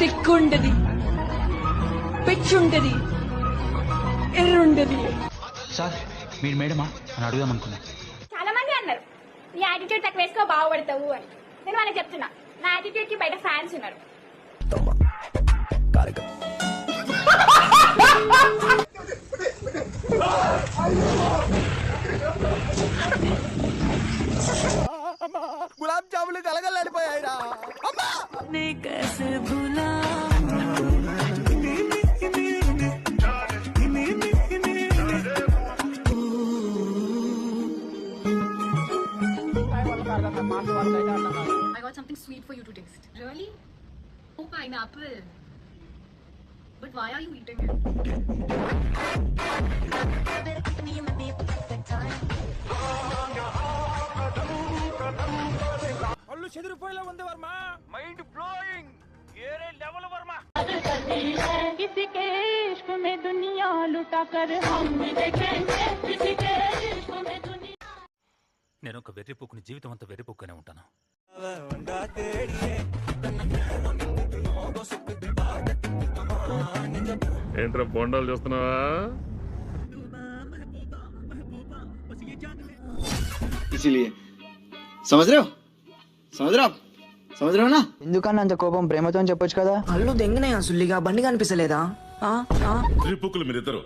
తిక్కుంటది, పిచ్చుంటది, ఎర్రుంటది. Sir మీరు మేడమా అని అడుగుదాం అనుకున్నా. చాలా మంది అన్నారు నీ యాటిట్యూడ్ తక్కువ వేసుకో బాగుపడతావు అని. నేను వాళ్ళకి చెప్తున్నా, నా యాటిట్యూడ్ కి బయట ఫ్యాన్స్ ఉన్నారు. గులాబ్ జాములు కలగలడిపోయాయిరా. I got something sweet for you to taste. Really? Oh, pineapple. But why are you eating it? అల్లు చెదిరిపోయేలా ఉంది వర్మ. Mind blowing. ఏరే లెవెల్ వర్మ. किसी के इश्क में दुनिया लुटा कर हम देखेंगे किसी के इश्क में दुनिया. నేను ఒక వెర్రిపోకుని జీవితం అంతా వెర్రిపోకునే ఉంటాను. ఏంట్రా బొండాలు చూస్తున్నావా? इसीलिए समझ रहे हो ना. ఎందుకన్నా అంత కోపం? ప్రేమతో చెప్పొచ్చు కదా. అల్లు దెంగనే సుల్లిగా బండి కనిపిస్తలేదా? త్రిపుకులు మీరిద్దరు